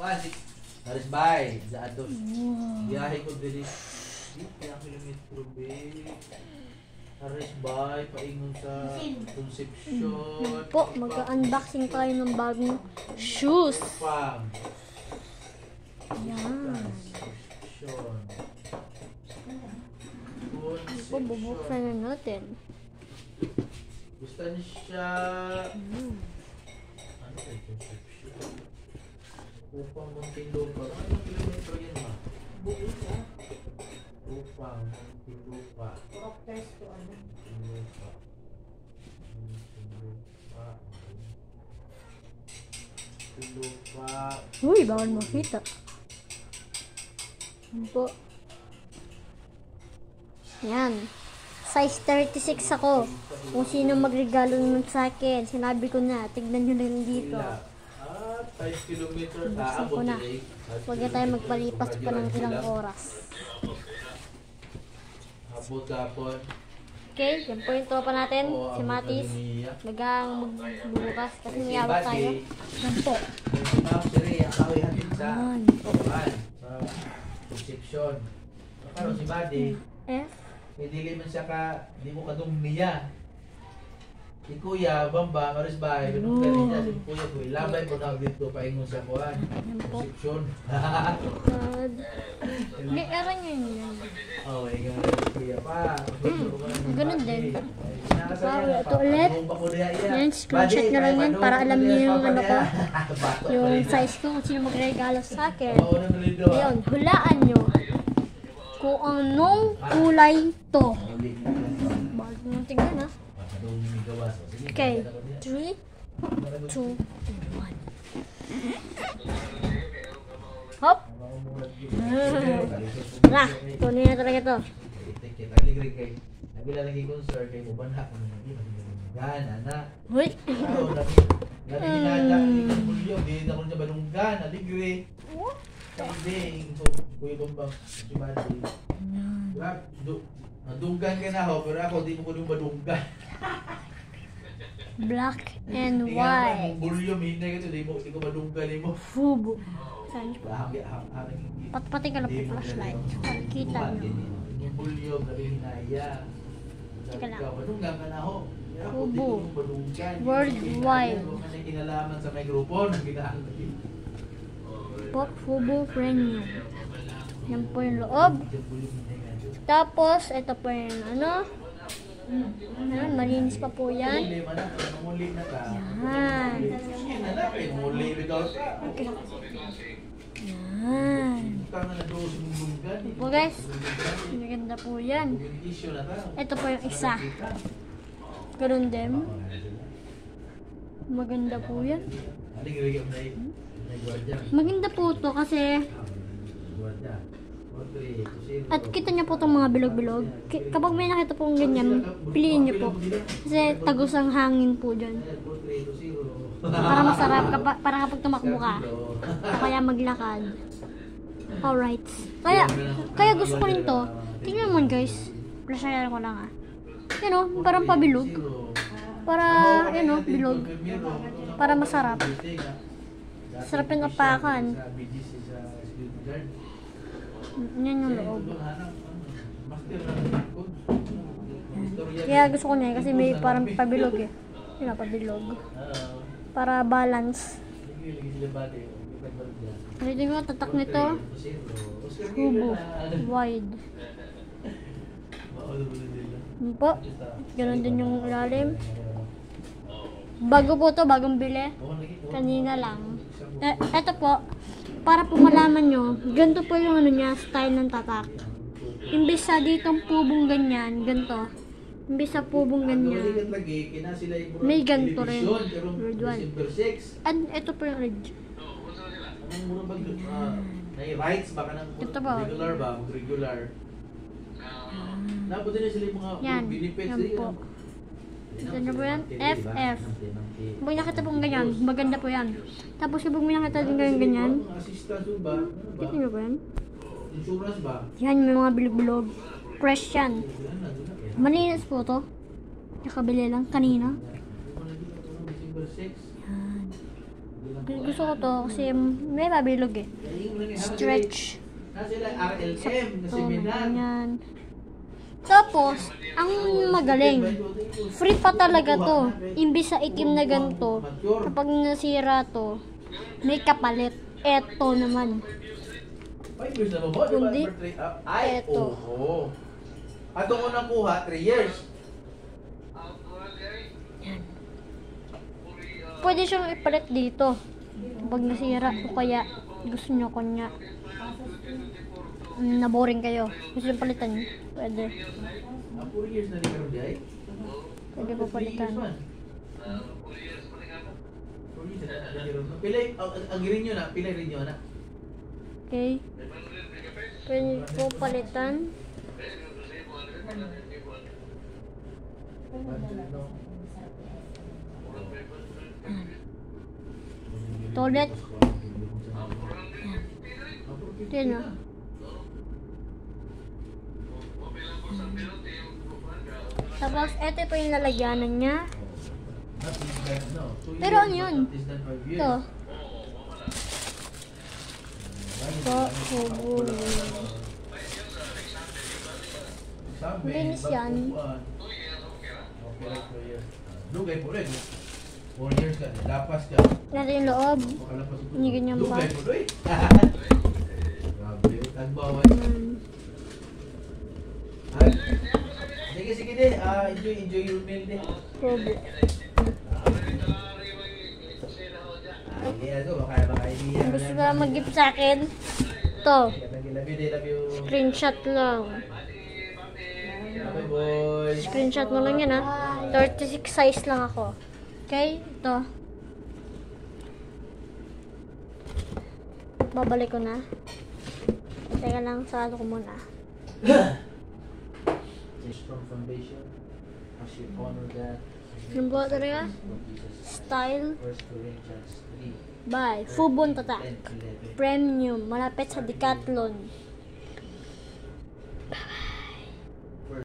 Haris bay, daato. Biyahe ko dili. Kaya kilometro be. Haris bay, paingon sa Concepcion. Po, mag-unboxing tayo ng bagong shoes. Yan. Po, bubuksan na natin. Gusto niya siya. Ano kayo Concepcion? Upang Muntinlupa. Ano kilometro yan ma? Upang Muntinlupa. Muntinlupa. Uy, bawal makita. Yan po. Yan. Size 36 ako. Kung sino magregalo naman sa akin, sinabi ko na. Tignan nyo na rin dito. 5 kilometers. Buksan ko na. Huwag na tayo magpalipas pa ng ilang oras. Abot kapon. Okay, yan po yung tropa natin. Si Matis. Nagang magbubukas kasi niyawag tayo. Yan po. Sa Concepcion. Karon si Buddy. Dili man siya ka, di mo kadung niya. Si Kuya, Bamba, Maris Bay, ganun ka rin niya. Si Kuya, labay po na dito, paingon sa kuhan. Concepcion. Hindi, eran yun yan. Oo, ikaw na si Kuya pa. Ganun din. Wow, ito ulit. Yan, screenshot na lang yan para alam niyo yung ano ko. Yung size ko, kung sino magregalo sa akin. Ayun, hulaan nyo kung anong kulay to. Bago nang tingnan ha. Okay, 3, 2, 1. Hop! Tara, tuloy na talaga to. Nabila lagi concern kay mo ba na kung gana na. Uy! Lagi ginada ng bulyo, di na ko niya banunggan, aligre. Hindi, Kuya Bambang, si Buddy. Nadunggan ka na ho, pero ako di mo ko yung badunggan. Black and white. Ang bulyo, hindi ka ito, di ko badunggan mo. Fubu. Pati ka lang po flashlight. Kita nyo. Yung bulyo, gabi hinaya. Teka lang. Badunggan ka na ho. Fubu. Worldwide. Kasi kinalaman sa may grupo, nang ginaan. Pop Fubu Premium. Yan po yung loob. Tapos, ito po yung ano. Ayan, malinis pa po yan. Yan. Yan. Po guys, maganda po yan. Ito po yung isa. Ganun din. Maganda po yan. Maganda po to kasi at kita niyo po itong mga bilog-bilog. Kapag may nakita pong ganyan, piliin niyo po. Kasi tagos ang hangin po dyan. Para masarap, para kapag tumakbo ka. O kaya maglakad. Alright. Kaya gusto ko rin to. Tingnan mo guys. Flashayan ko lang ah. Yan o, parang pabilog. Para, yan o, bilog. Para masarap. Sarap yung apakan. Yan yung loob. Kaya gusto ko niya kasi may parang pabilog eh. Yun na, pabilog. Para balance. Dito yung tatak nito. Fubu. Wide. Yun po. Ganon din yung ilalim. Bago po to, bagong bili. Kanina lang. Eto po. Para po malaman nyo, ganito po yung ano niya, style ng tatak. Imbis sa ditong pubong ganyan, ganito. Imbis sa pubong ganyan, may ganito rin. Red one. And ito po yung red. Ito po. Yan. Yan po. Ito na po yan. FF. Kapag nakita pong ganyan, maganda po yan. Tapos kapag may nakita din ganyan, kita nyo po yan? Yan, may mga bilog-bilog. Fresh yan. Malinis po to. Nakabili lang kanina. Yan. Gusto ko to kasi may mabilog eh. Stretch. Sila RLM na To, seminar. ganyan. Tapos, ang magaling, free pa talaga to. Imbis sa itim na ganito, kapag nasira to, may kapalit. Eto naman. 5 years na ba ba? Kundi, Ay, eto. oo. At kung unang kuha, 3 years. Pwede siyang ipalit dito. Kapag nasira o kaya gusto nyo kanya naboring kayo. Gusto nyo palitan nyo? Pwede. 4 years na rin karoon di ay? Pwede po palitan. 4 years na karoon. Pilay, ang girin nyo na, pilay rin nyo na. Okay. Pwede po palitan. Toilet. Ito yun ah. Tapos, ito po yung lalagyanan niya. Pero ano yun? Ito. Ito, hubo. Linis yan. Lugay po rin. 4 years ka, lapas ka. Ito yung loob. Hindi ganyan pa. Lugay po rin. Grabe, tagbaway. Sige, sige de. Enjoy your meal de. Probe. Baka hindi yan. Gusto ka mag-gift sa akin? Ito. Love you. Screenshot lang. Bye boy. Screenshot mo lang yan ha. 36 size lang ako. Okay? Ito. Babalik ko na. Teka lang, sarado ko muna. Strong foundation. As you honor that. Yung buhat talaga? Style 1 Corinthians 3. by Fubon Tatak. 10, 11. Premium. Malapit sa Decathlon.